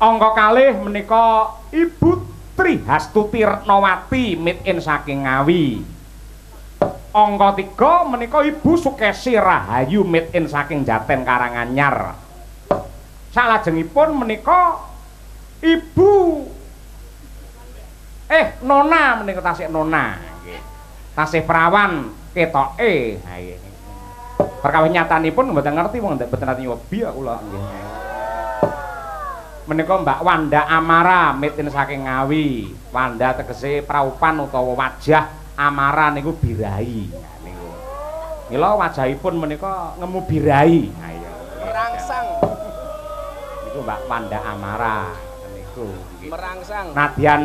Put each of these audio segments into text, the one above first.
Angka kalih menika Ibu Trihastuti Retnawati made in saking Ngawi. Angka 3 menika Ibu Sukesi Rahayu made in saking Jaten Karanganyar. Salajengipun menika Ibu Nona menika tasih Nona nggih. Tasih perawan ketoke. Ha nggih. Perkawis nyatanipun mboten ngerti wong mboten nate nyobi kula nggih. Menika Mbak Wanda Amara made in saking Ngawi. Wanda tegese praupan utawa wajah, Amara niku birahi. Niku. Mila wajahipun menika ngemu birahi. Ha iya. Merangsang. Niku Mbak Wanda Amara niku. Merangsang. Nadyan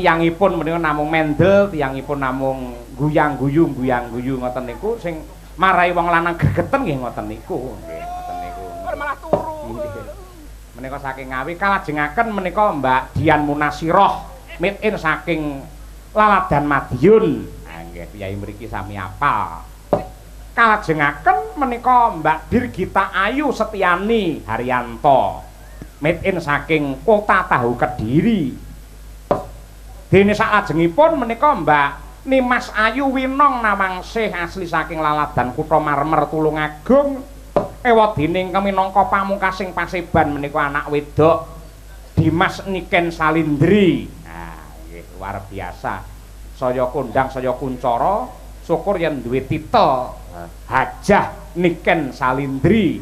tiyangipun menika namung mendel, tiyangipun namung guyang-guyu ngoten niku sing marai wong lanang gregeten nggih ngoten niku. Nggih, ngoten niku. Malah turu. Menika saking Ngawi kalajengaken menika Mbak Dian Munasiroh made in saking Laladan Madiun. Nah nggih piyai mriki sami apal. Kalajengaken menika Mbak Dirgita Ayu Setiani Haryanto made in saking Kota Tahu Kediri. Dene salajengipun menika Mbak Nimas Ayu Winong Nawangsih asli saking Laladan Kutha Marmer Tulungagung. Ewadene minangka pamungkasing Paseban menika anak wedok Dimas Niken Salindri. Nah, nggih luar biasa. Saya kondang saya kuncara, syukur yen duwe titel Hajah Niken Salindri.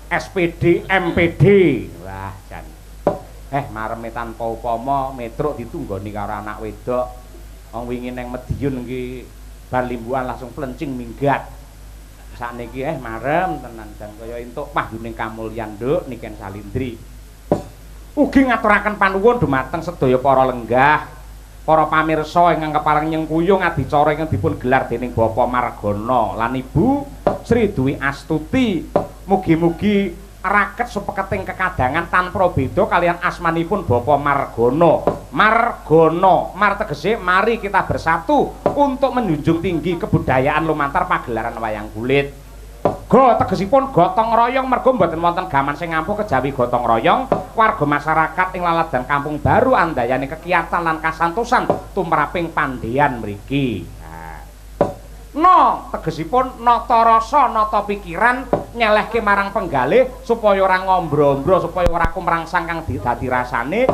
SPD MPD. Wah, jan. Mareme tanpa upama metruk ditunggoni karo anak wedok. Wong wingi ning Madiun nggih bar limbuhan langsung plencing minggat. Sakniki marem tenan dan kaya entuk panggoning kamulyan Nduk Niken Salindri. Ugi ngaturaken panuwun dumateng sedaya para lenggah, para pamirsa ingkang kepareng nyengkuyung adicara ingkang dipun gelar dening Bapak Margana lan Ibu Sri Dwi Astuti. Mugi-mugi raket supeketing kekadangan tanpa beda kalian asmanipun Bapak Margana. Margana, mar tegese mari kita bersatu untuk menjunjung tinggi kebudayaan lumantar pagelaran wayang kulit. Go tegesipun gotong royong mergo mboten wonten gaman sing ngampu kejawi gotong royong warga masyarakat ing Laladan Kampung Baru andayane kekiatan lan kasantosan tumraping pandhean mriki. No tegesipun nata rasa nata pikiran nyelehke marang penggalih supaya ora ngombro-ombro supaya ora kumrangsang kang dadi rasane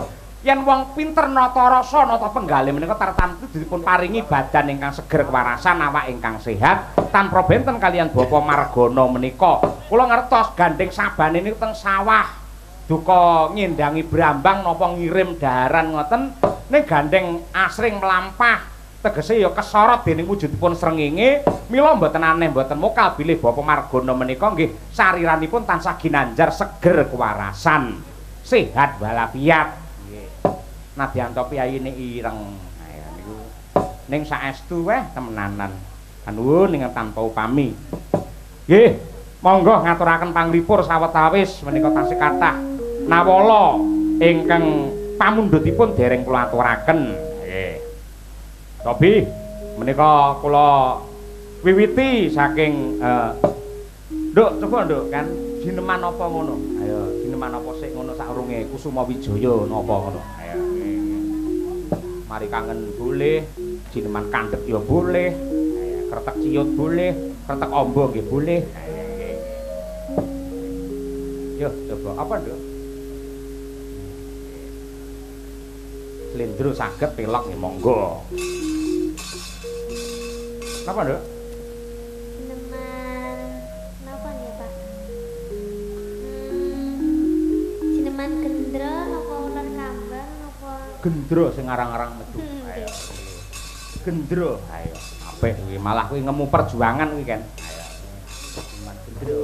yen wong pinter nata rasa nata penggalih menika tartamtu dipun paringi badan ingkang seger kewarasan awak ingkang sehat tanpa benten kalian Bapak Margana menika kula ngertos gandeng sabane niku teng sawah duka ngindangi brambang napa ngirim daharan ngoten ning gandeng asring melampah tegese ya kesorot dening wujudipun srengenge mila mboten aneh mboten mokal bilih Bapak Margana menika nggih sariranipun tansah ginanjar seger kewarasan sehat walafiat nggih nadyan to piyayine ireng niku ning saestu weh temenanan nuwun ingkang tanpa upami nggih monggo ngaturaken panglipur sawetawis menika tasih kathah nawala ingkang pamundhutipun dereng kula aturaken nggih Tobi menika kula wiwiti saking Nduk coba Nduk kan jineman apa ngono ayo jineman apa sik ngono saurunge Kusuma Wijaya napa ngono ayo mari kangen boleh jineman kandhek ya boleh kretek ciut boleh kretek amba nggih boleh yo coba apa Nduk Slendro saged pelok nggih monggo. Napa, Nduk? Sineman napa ya, Pak? Sineman gendro napa ular kambang napa? Gendro sing arang-arang metu. Ayo. Gendro, ayo. Apik kuwi malah kuwi ngemu perjuangan kuwi kan. Ayo. Sineman gendro.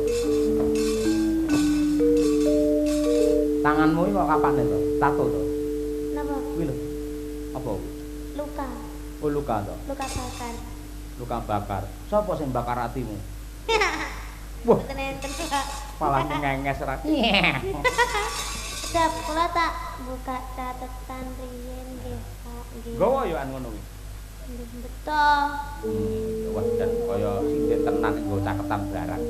Tanganmu iki kok kapane to? Tato to? Napa? Kuwi lho. Apa? Luka. Oh, luka to. Luka bakar. Luka bakar. Sapa sing bakar atimu? Wah, Enten-enten, Pak. malah ngenges ra. Sedap kula tak buka catetan riyen nggih, Pak. Nggih. Gawa yo an ngono kuwi. Nggih, betul. Wah, dan kaya sinden tenan nggo caketan barang.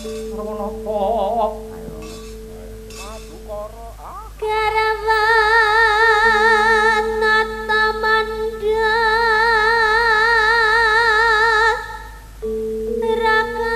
Ora napa. Ayo. Madukara. Ah. Karawan natamanda raka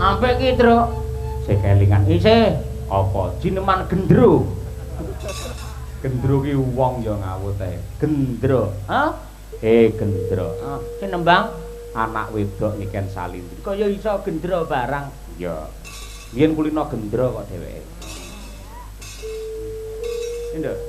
Ampek ki, Truk. Sik kelingan isih apa jineman gendro. Gendro ki wong ya ngawut ae. Gendro, ha? Gendro. Sing nembang anak wedok niken salindri. Kaya iso gendro barang. Ya. Biyen kulino gendro kok dheweke. Nduk.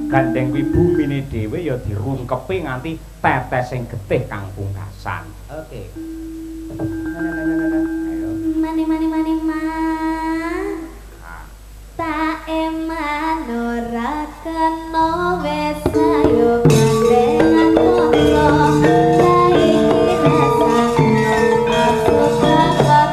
Gandeng wibumine dhewe ya dirungkepi nganti tetes sing getih kang pungkasan. Oke. Ayo. Mani tak eman ora kena wis ayo gandengan kono saiki rasane aku bakal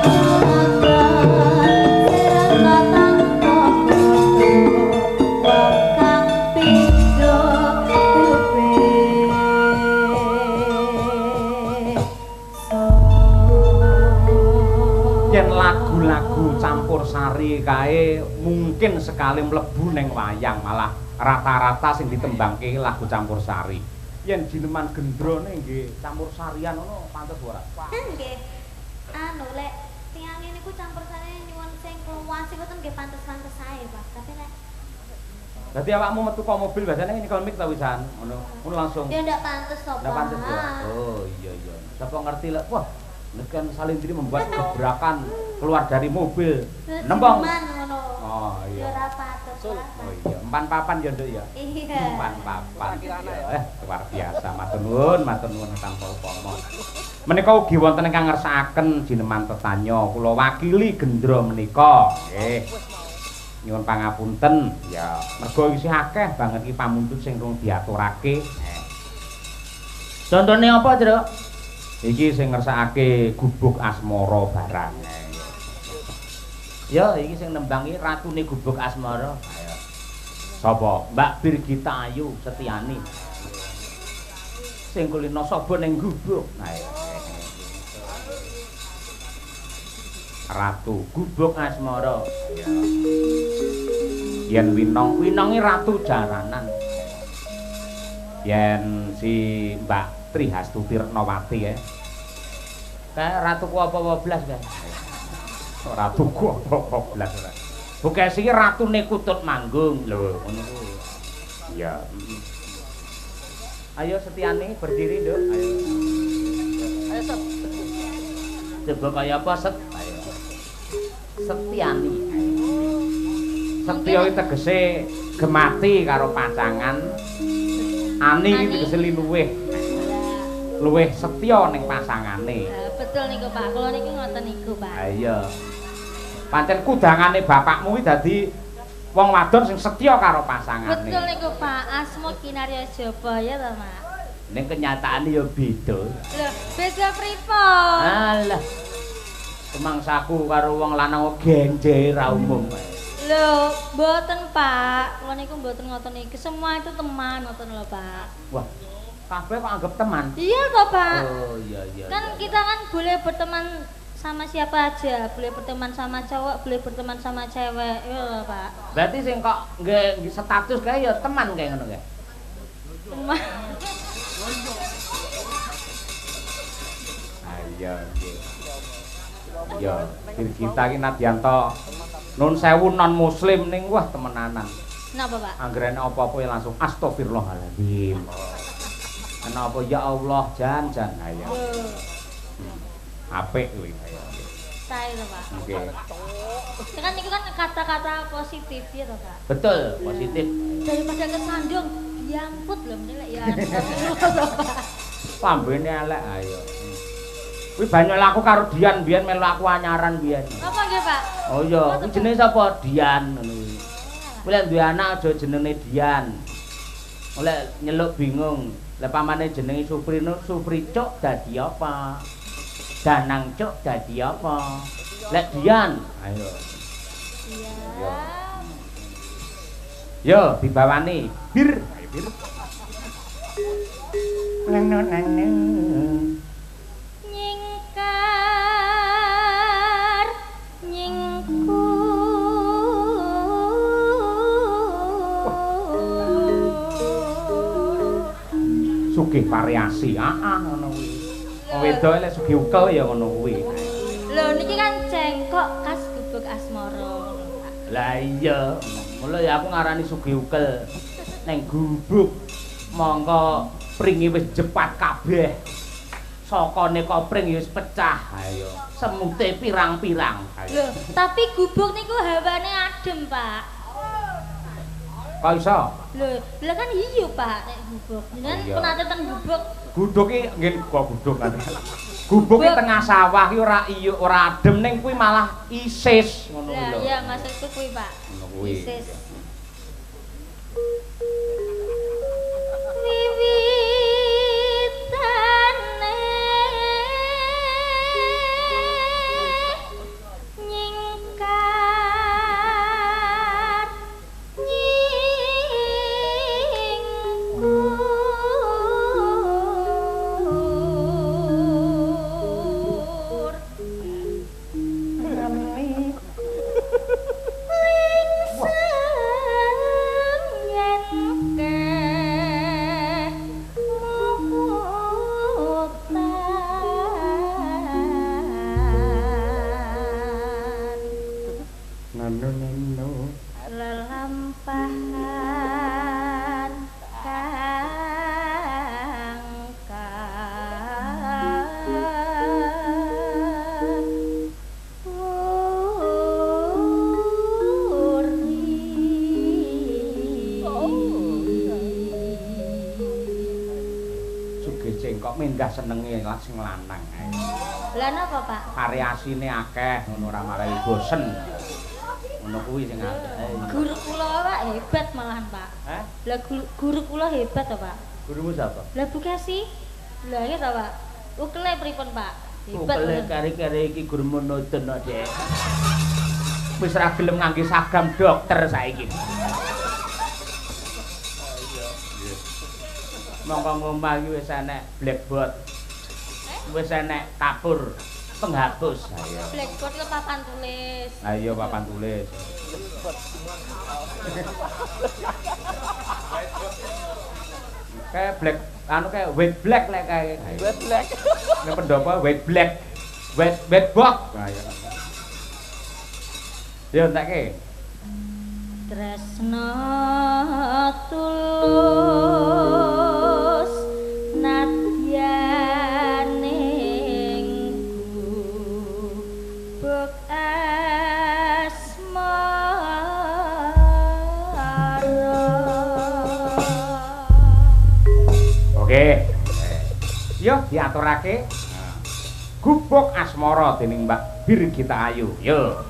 lagu-lagu campursari kae mungkin sekali mlebu ning wayang malah rata-rata sing ditembangke lagu campursari. Yen jineman gendrone nggih campursarian ngono pantes ora? Nggih. Anu lek tiyang niku campursari nyuwun sing keluas iku ten nggih pantes-pantes sae, Pak. Tapi lek Dadi awakmu metu kok mobil biasane nikel mik ta wisan ngono. Ngono langsung. ya ndak pantes to, Pak. Ndak pantes ya. Oh iya iya. Sapa ngerti lek wah nek kan Salindri membuat gebrakan keluar dari mobil. Nembong. Ngono. Oh iya. Ya ora pantes. Oh iya, empan papan ya Nduk ya. Iya. Empan papan. Luar biasa. Matur nuwun tanpa upama. Menika ugi wonten ingkang ngersakaken jineman tetanya kula wakili gendra menika. Nggih. Nyuwun pangapunten. Ya, mergo isih akeh banget iki pamuntut sing rung diaturake. Contone apa, Truk? Iki sing ngersakake gubuk asmara barang. Ya, iki sing nembangi ratune gubuk asmara. Ayo. Sapa? Mbak Birgita Ayu Setiani. Sing kulino saba ning gubuk. Ayo. Ratu gubuk asmara. Yen winongi ratu jaranan. Yen si Mbak Trihastuti Retnawati ya. Kayak ratuku apa-apa blas kan. Ratuku apa-apa blas ora. Bukes iki ratune Kutut Manggung lho ngono kuwi. Iya. Ayo Setiani berdiri, Nduk. Ayo. Ayo Set. Coba kaya apa Set? Ayo. Setiani. Setya iki tegese gemati karo pacangan. Ani iki tegese luweh. Luweh setya ning pasangane. Betul niku Pak, kula niki ngoten niku Pak. Ha iya. Pancen kudangane bapakmu iki dadi wong wadon sing setya karo pasangane. Betul niku Pak, asma Kinarya Jabaya ta Mak. Ning kenyataane ya beda. Lho, beda pripun? Alah. Temangsaku karo wong lanang genjer ra umum. Lho, mboten Pak, kula niku mboten ngoten iki. Semua itu teman ngoten lho Pak. Wah, kabeh kok anggap teman. Iya toh Pak. Oh iya iya. Kan kita kan boleh berteman sama siapa aja, boleh berteman sama cowok, boleh berteman sama cewek, iya loh Pak. Berarti sing kok nggih status kae ya teman kae ngono kae. Teman. Ayo nggih. Iya, kita iki Nadianto nun sewu non muslim ning wah temenanan. Napa Pak? Anggerane apa-apa ya langsung astagfirullahaladzim. Kenapa ya Allah jan ayo. Apik kuwi ayo. Sae to Pak. Nggih. Kan niku kan kata-kata positif ya toh Pak. Betul, positif. Daripada kesandung, diamput lho meneh ya. Lambene elek ayo. Kuwi banyak laku karo Dian biyen melu aku anyaran biyen. Apa nggih Pak? Oh iya, kuwi jenenge sapa? Dian ngono kuwi. Kuwi lek duwe anak aja jenenge Dian. Oleh nyeluk bingung. Lah pamane jenenge Suprino, Supricuk dadi apa? Danang Cuk dadi apa? Lek Dian, ayo. Iya. Yo dibawani. Bir, ayo bir. Nang. Nyingkar nyingku Sugih variasi, ngono kuwi. Wong wedok lek sugih ukel ya ngono kuwi. Lho niki kan cengkok khas gubuk asmara. Lah iya, mula ya aku ngarani sugih ukel. Neng gubuk mongko pringe wis jepat kabeh. Sokone kopring ya wis pecah. Ayo, semute pirang-pirang. Lho, tapi gubuk niku hawane adem, Pak. Kok iso? Lho kan iya Pak nek gubuk. Jenengan penate teng gubuk. Guduk iki nggih kok guduk kan. Gubuk iki tengah sawah iki ora iya ora adem ning kuwi malah isis ngono kuwi lho. Lah iya maksudku kuwi Pak. Ngono kuwi. Isis. Wiwitane nyingkar nyingkur sing kok mindah senenge sing lanang ae. Lah napa, Pak? Variasine akeh ngono ora marai bosen. Ngono kuwi sing Guru kula Pak hebat malahan, Pak. Hah? Lah guru kula hebat to, Pak. Gurumu sapa? Lah Bu Kesi. Lah iya to, Pak. Ukele pripun, Pak? Hebat. Ukele kare-kare iki gurumu nonton kok, Dek. Wis ra gelem ngangge sagam dokter saiki. Mongko ngomah iki wis enek blackboard. Wis enek kapur penghapus. Ayo. Blackboard ke papan tulis. Ayo papan tulis. Kayak black kayak white black lek kayak. White black. Nek pendopo white black. White box. Ayo. Yo entekke. Tresno tulus nadyaning buk asmara. Oke. Yo diaturake. Gubuk asmara dening Mbak Birgita Ayu. Yo.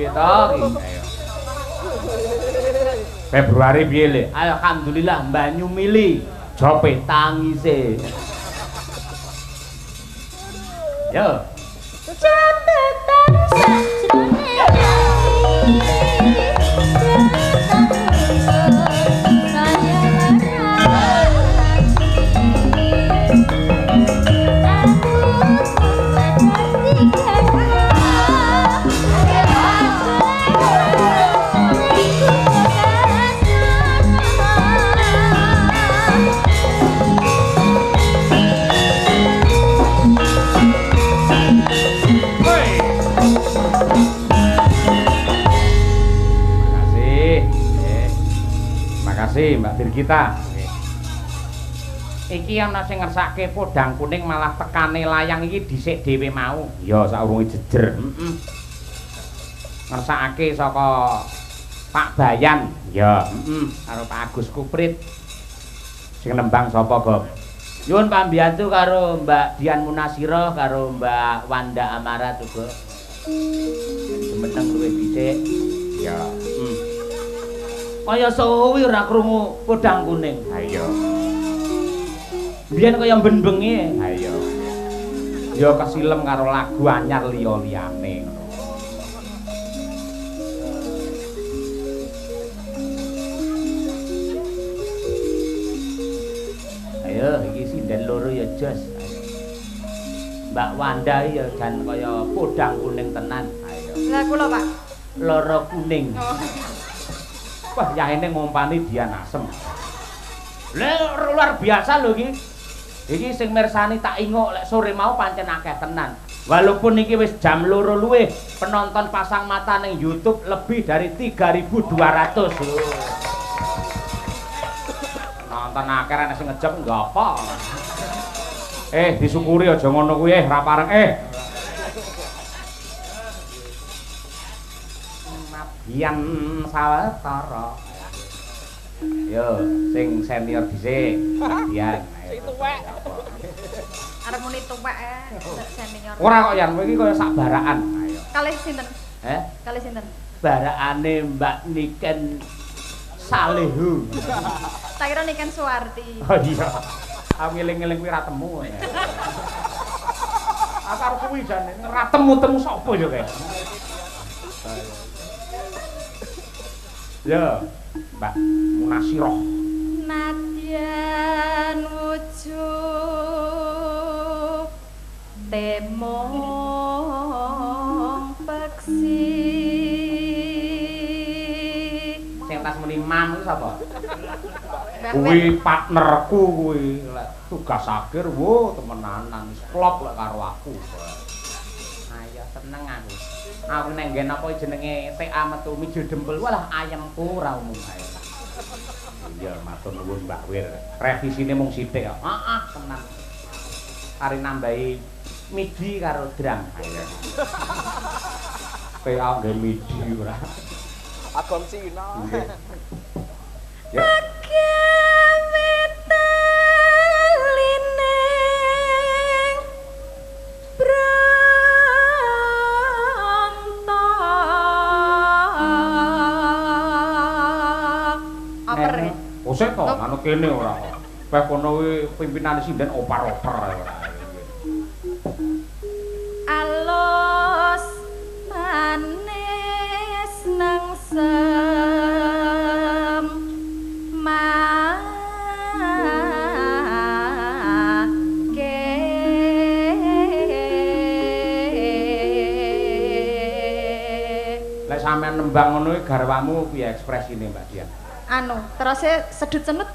piye to iki? Ayo. Februari piye le? Alhamdulillah banyu mili. Jope tangise. Yo. Catatan sajroning Makasih Mbak Dirgita. Iki ana sing ngersake podang kuning malah tekane layang iki dhisik dhewe mau. Ya saurunge jejer. Heeh. Ngersakake saka Pak Bayan. Ya, karo Pak Agus Kuprit. Sing nembang sapa, Gom? Nyuwun pambiyantu karo Mbak Dian Munasiro karo Mbak Wanda Amara juga. Semeneng luwih dhisik. Ya, Kaya suwi ora krungu podang kuning. Ha iya. Biyen kaya ben-bengi. Ha iya. Ya kesilem karo lagu anyar liya-liyane. Ayo iki sinden loro ya jos. Mbak Wanda ya jan kaya podang kuning tenan. Ayo. Lah kula, Pak. Loro kuning. Wah, yaene ngompani Dian Asem. Luar biasa lho iki. Iki sing mirsani tak ingok lek sore mau pancen akeh tenan. Walaupun iki wis jam 2 luwih, penonton pasang mata ning YouTube lebih dari 3.200 lho. Nonton akeh ana sing ngejep enggak apa. Disyukuri aja ngono kuwi ra pareng Dian sawetara. Yo, sing senior dhisik, Dian. Sing tuwek. Arep muni tuwek senior. Ora kok Yan, kowe iki kaya sak barakan. Ayo. Kalih sinten? Kalih sinten? Barakane Mbak Niken Salehu. Tak kira Niken Suwarti. Oh iya. Aku ngeling-eling kuwi ra temu. Aku arep kuwi jane ra temu-temu sapa ya kae. Ya, Mbak Munasiroh. Nadyan wujud temong peksi. Sing tas muni mam kuwi sapa? Kuwi partnerku kuwi lek tugas akhir wo temenanan wis klop lek karo aku. Ayo seneng aku. Aku nek nggen apa jenenge TA metu mijo dempel walah ayemku ora umum ae. Iya matur nuwun Mbak Wir. Revisine mung sithik kok. Heeh tenan. Ari nambahi midi karo drum. Ayo. PA nggen midi ora. Agam Cina. Ya. Osek to, anu kene ora kok. Wes kono kuwi pimpinane sinden opar-opar ora. Alus manis nengsem Lek sampean nembang ngono iki garwamu piye ekspresine Mbak Dian? Anu, terusé sedut-senut.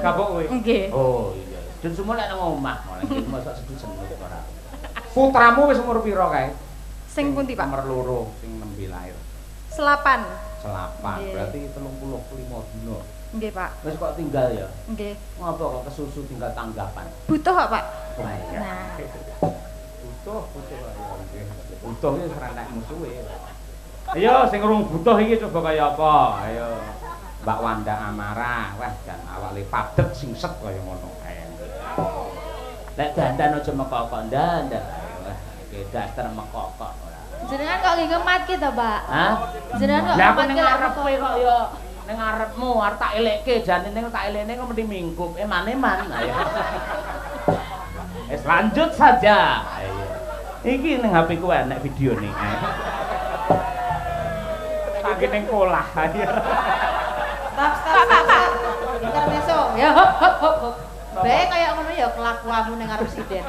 Kapok kowe? Nggih. Oh iya. Dan semua lek nang omah, malah iki masak sedut-senut ora. Putramu wis umur pira kae? Sing pundi, Pak? Nomor loro sing nembe lahir. Selapan. Selapan. Nggih. Berarti 35 dina. Nggih, Pak. Wis kok tinggal ya. Nggih. Ngopo kok kesusu tinggal tanggapan. Butuh kok, Pak? Oh iya. Nah. Butuh ayo nggih. Butuh iki ora nek musuhe. Ayo sing urung butuh iki coba kaya apa? Ayo. Mbak Wanda Amara, wah jan awake padhet sing set kaya ngono kae. Lek dandan aja mekok-kok dandan. daster mekokok ora. Jenengan kok nggih ngematke to, Pak? Hah? Jenengan kok Lah aku ngematke ning lek ngarepe kok ya ning ngarepmu arep tak elekke jane ning tak elene kok mesti mingkup. Eman-eman. Ayo. Wis lanjut saja. Ayo. Iki ning HP ku enek videone. Tak ning kolah. Ayo. Stop. Intermezzo. Ya hop. Bae kaya ngono ya kelakuanmu ning arep siden.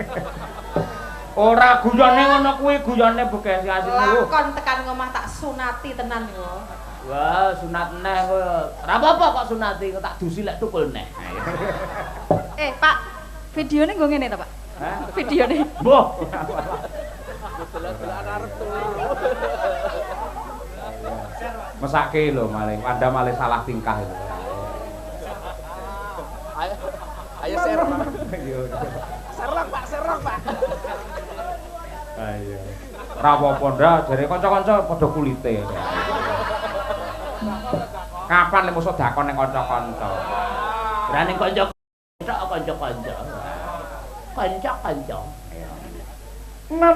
Ora guyone ngono kuwi, guyone bekes asine lho. Lakon tekan ngomah tak sunati tenan yo. Wah, sunat neh kowe. Ora apa-apa kok sunati, kok tak dusi lek tukul neh. Pak, videone nggo ngene to, Pak? Hah? Videone. Mbah. Delok-delok arep turu. Mesake lho maling, Anda malah salah tingkah itu. Ayo share, Pak. Ayo. Serok, Pak. Ayo. Ora apa-apa ndak, jare kanca-kanca padha kulite. Kapan nek musuh dakon ning kanca-kanca? Ora ning kanca kanca-kanca. Kanca-kanca. No.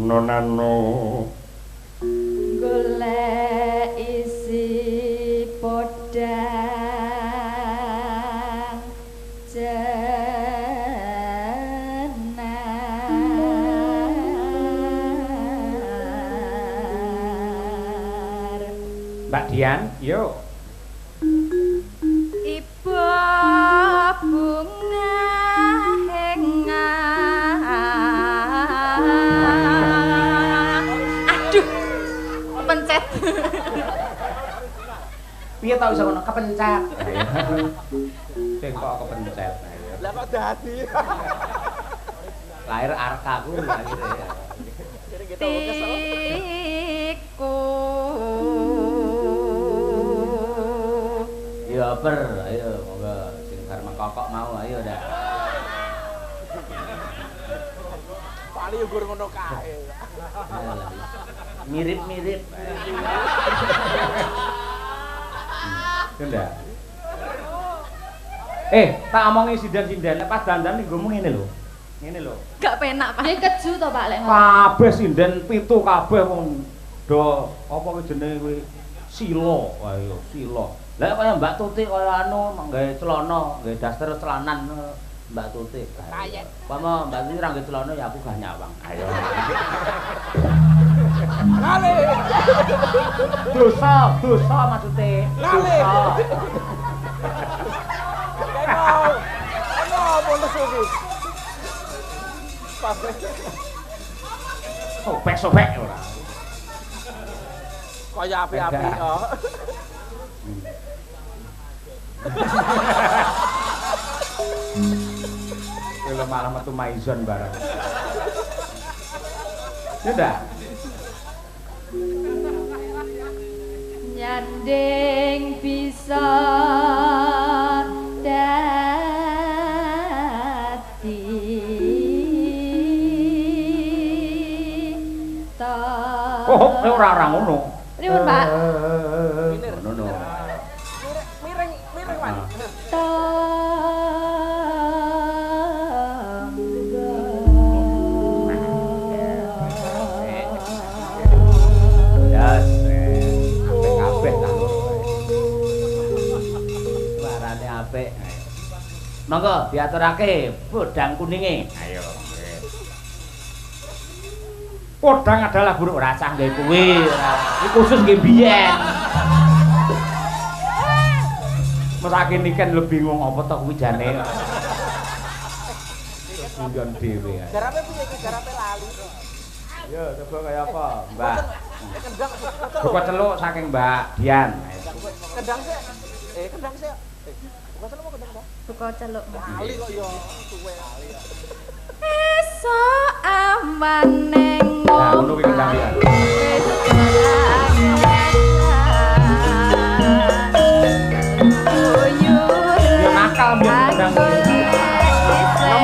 Nonano Golek isi podang jenar. Mbak Dian, yuk. Ibu bunga pencet. Piye tau iso ngono kepencet. Sing kok kepencet. Lah kok dadi. Lahir arkaku lahir ya. Tiku. Ya per, ayo monggo sing bar mekokok mau ayo dah. Pali yo gur ngono kae. Mirip-mirip. Ndak. Tak omongi sinden-sinden pas dandan ning nggomu ngene lho. Ngene lho. Gak penak, Pak. Nggih keju to, Pak, lek ngono. Kabeh sinden 7 kabeh wong do apa kuwi jenenge kuwi sila. Ayo, sila. Lah kaya Mbak Tuti kaya anu nggawe celana, nggawe daster celanan Mbak Tuti. Kayet. Pama Mbak Tuti ra nggawe celana ya aku gak nyawang. Ayo. Lali. Dosa maksudnya. Lali. Dosa. Ono bonus iki. Sobek-sobek ora. Kaya api-api kok. Kalau malah metu maizon barang. Ya ndak? Nyanding bisa dadi Oh, ora ngono. Pripun, Pak? Ngono. Miring, Wan. Yes. Kabeh ta. Suarane apik. Monggo diaturake bodang kuninge. Ayo. Podang adalah buruk racah nggih kuwi. Iki khusus nggih biyen. Mesake niken lho bingung apa to kuwi jane. Sunggon dhewe ya. Garape piye iki? Garape lali. Yo, coba kaya apa, Mbak? Kendang. Buka celuk saking Mbak Dian. Kendang sih. Kendang sih. Buka celuk apa kendang, Pak? Buka celuk. Lali kok yo suwe lali. Esok awan neng Nah, ngono kuwi kendang Dian. Yo nakal mbiyen kendang. Nong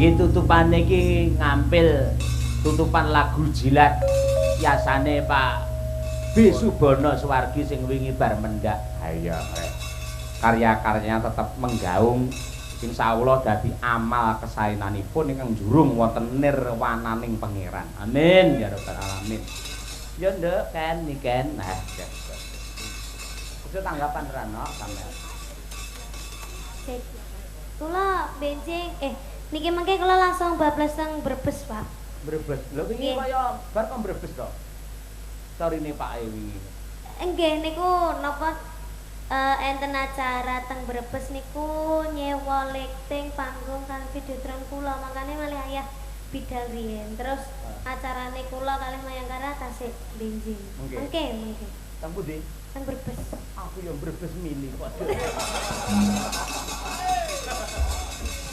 Nggih tutupane iki ngampil tutupan lagu jilat yasane Pak B Subono Suwargi sing wingi bar mendak. Ha iya, Rek. Karya-karyanya tetap menggaung insyaallah dadi amal kesaenanipun ingkang jurung wonten nirwananing pangeran. Amin ya rabbal alamin. Ya nduk Ken iki Ken. Nah, itu tanggapan Rano sampean. Kula benjing niki mengke kula langsung bablas teng Brebes, Pak. Brebes. Lho wingi Nggih. kaya bar kok Brebes to. Storine Pak E wingi. Nggih niku napa enten acara teng Brebes niku nyewa lighting panggung kan videotron kula makane malih ayah bidal riyen. Terus acarane kula kalih Mayangkara tasik benjing. Nggih. Mengke. Teng pundi? Teng Brebes. Aku yang Brebes mini waduh.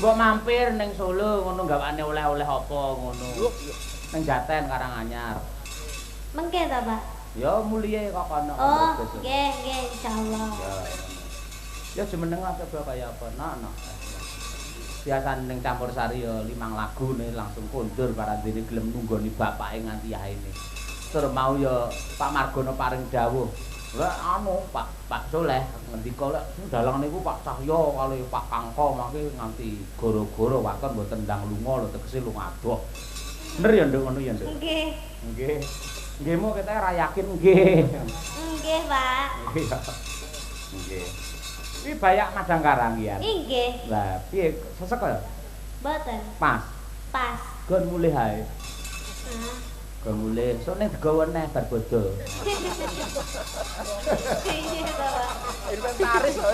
Mbok mampir ning Solo ngono gawane oleh-oleh apa ngono. Ning Jaten Karanganyar. Mengke ta, Pak? Ya mulihe kok kono Oh, Brebes. nggih, insyaallah. Ya jemeneng lah coba kaya apa. Nah. Biasa ning campur sari ya 5 lagu nih langsung kondur parandene gelem nunggoni bapake nganti yaene. Tur mau ya Pak Margono paring dawuh. Lah anu Pak Soleh ngendika lek dalang niku Pak Cahyo kali Pak Kangko mangke nganti goro-goro waton mboten ndang lunga lho tegese lunga adoh. Bener ya Nduk ngono ya Nduk. Nggih. Nggih. Nggihmu kita ra yakin nggih. Nggih, Pak. Nggih. Nggih. Iki bayak Madang Karanggian. Nggih. Lah piye sesek ya? Mboten. Pas. Pas. Gon mulih ae. Nah. Gon mulih. Sok ning digawa neh bar bodho. Iya, Pak. Inventaris lho.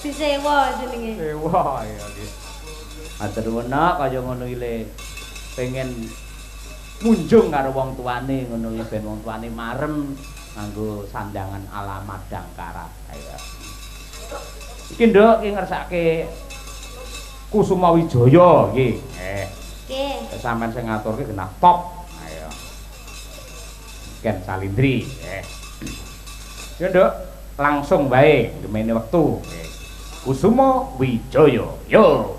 Disewa jenenge. Sewa ya nggih. Matur nuwun kaya ngono iki le. Pengen munjung karo wong tuane ngono iki ben wong tuane marem nganggo sandangan ala Madang Kara. Ayo. Iki Nduk iki ngersake Kusuma Wijaya nggih. Nggih. Sampeyan sing ngaturke genah top. Ayo. Ken Salindri. Ya Nduk, langsung bae gemene wektu. Kusuma Wijaya. Yo.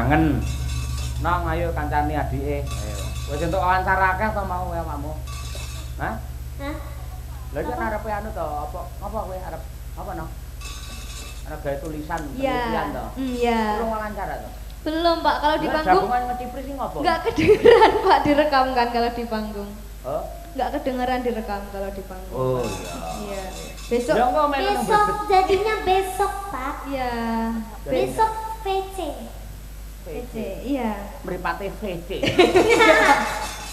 kangen. Nong ayo kancane adike. Ayo. Wis entuk wawancara akeh to mau awakmu? Hah? Hah? Lha iki arepe anu to, apa kowe arep apa no? Arep gawe tulisan penelitian to. Iya. Belum wawancara to. Belum, Pak. Kalau di panggung Jagungan ngecipris sing ngopo? enggak kedengeran, Pak, direkam kan kalau di panggung. Oh. Enggak kedengeran direkam kalau di panggung. Oh iya. Besok. Ya engko melu Besok jadinya besok, Pak. Iya. Besok VC. VC, iya. Mripate VC.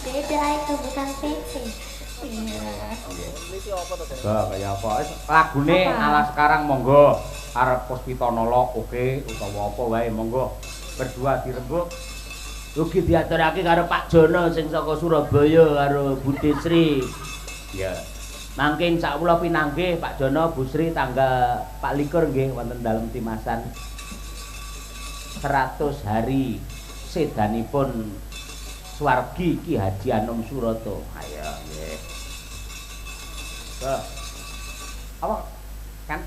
Beda itu bukan VC. Iya. Niki apa to, Dek? Kaya apa? Lagune ala sekarang monggo arep Puspitanala oke utawa apa wae monggo berdua dirembuk. Ugi diaturake karo Pak Jono sing saka Surabaya karo Bu Desri. Ya. Mangking sakwula pinanggih Pak Jono Bu Sri tanggal 24 nggih wonten dalem timasan 100 hari sedanipun Swargi Ki Haji Anom Suroto. Ayo nggih. Apa? Kan?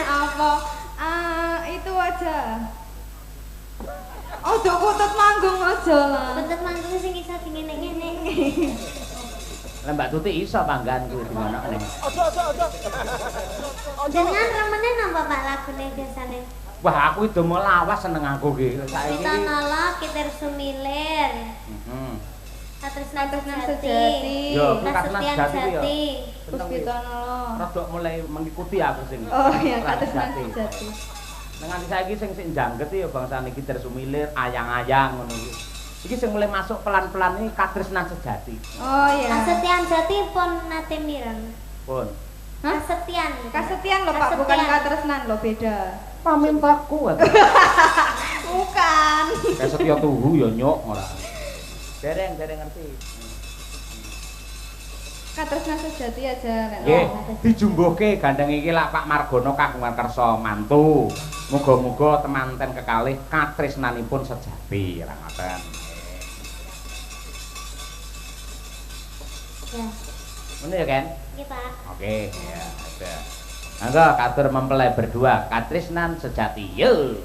Apa? Itu aja. Oh, dok kutut manggung aja lah. Bentuk manggung sing iso dingene-ngene. Lah Mbak Tuti iso panggan kuwi di mana ning. Ojo. Dengan remene napa Pak lagune biasane? Wah, aku itu mau lawas seneng aku ki. Saiki. Puspitanala Kiter Sumilir. Heeh. Katresnan Katresnan Sejati. Sejati. Yo, Kasetyan Katresnan Sejati Jati. Puspitanala. Rodok mulai mengikuti aku sing. Oh iya, Katresnan Sejati. Nganti saiki sing jangget ya bangsane Kiter Sumilir, ayang-ayang ngono iki. Iki sing mulai masuk pelan-pelan iki Katresnan Sejati. Oh iya. Kasetyan Jati pun nate mireng. Pun. Hah? Kasetyan lho Pak, bukan Katresnan lho, beda. Pamintaku wae. Bukan. Kasetya tuhu ya nyok ora. Dereng ngerti. Katresnan Sejati aja nek. Nggih, dijumbuhke gandeng iki lak Pak Margono kagungan kersa mantu. Muga-muga temanten kekalih katresnanipun sejati ra ngoten. Ya. Ngono ya, Ken? Nggih, Pak. Oke, ya, ada. Mangga katur mempelai berdua katresnan sejati. Yo.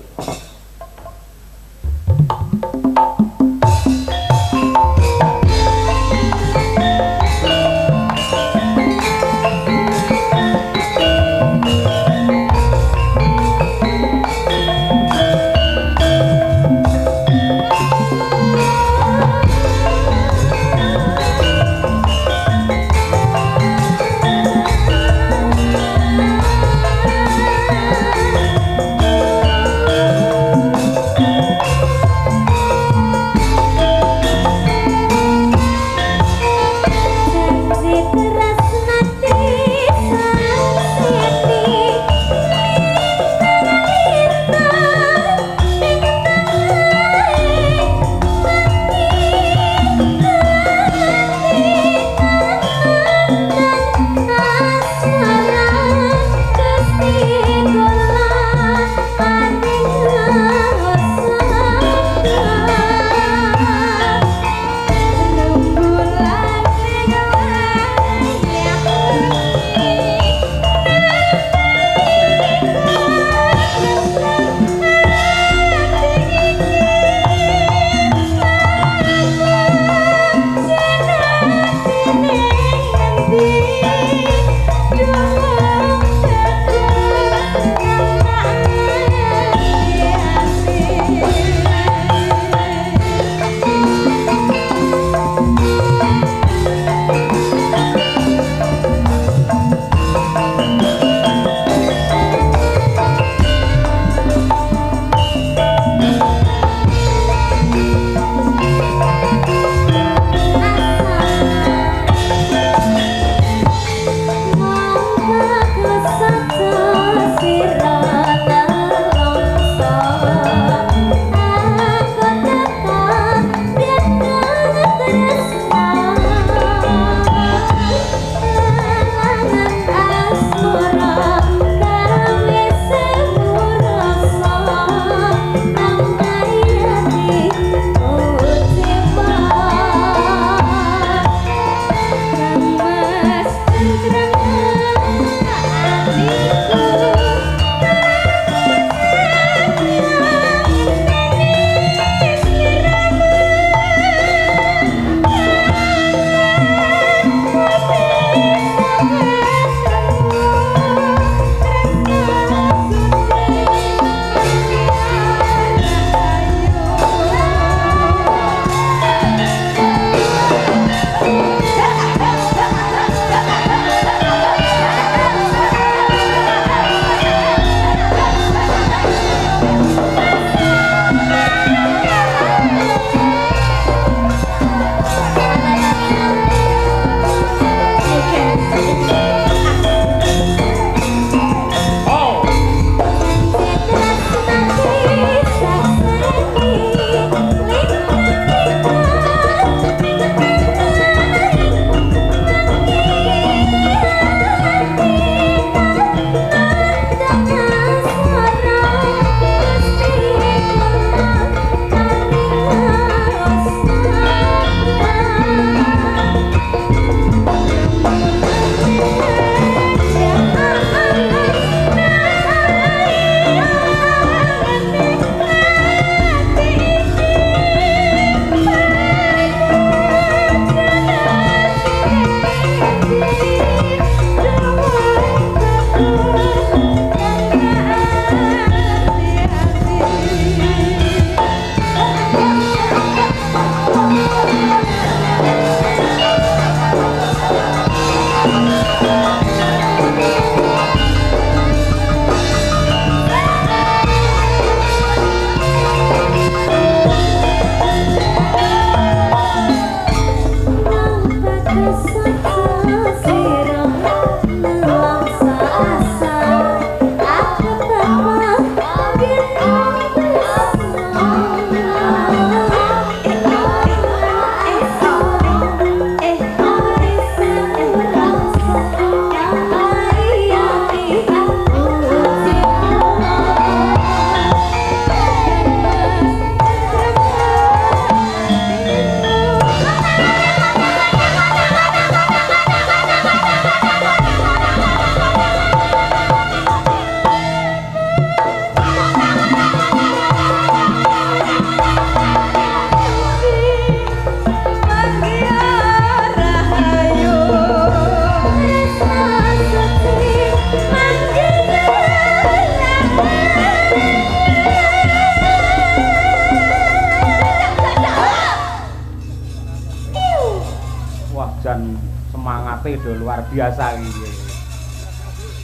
semangatnya do luar biasa iki.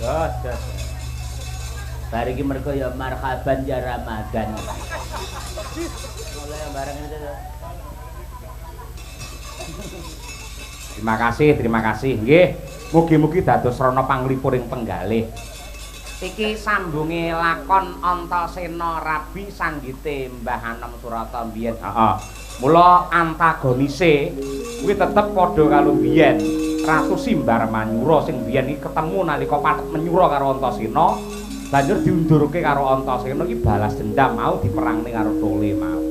Dos. Bar iki mergo ya marhaban ya Ramadan. Mulai bareng itu. Terima kasih. Nggih. Mugi-mugi dados rana panglipuring penggalih. Iki sambunge lakon Antasena Rabi sanggite Mbah Anom Surata mbiyen. Heeh. Mula antagonise kuwi tetep padha karo mbiyen. Ratu Simbar Manyura sing mbiyen iki ketemu nalika pathet menyura karo Antasena, banjur diundurke karo Antasena iki balas dendam mau diperangne karo Tole mau.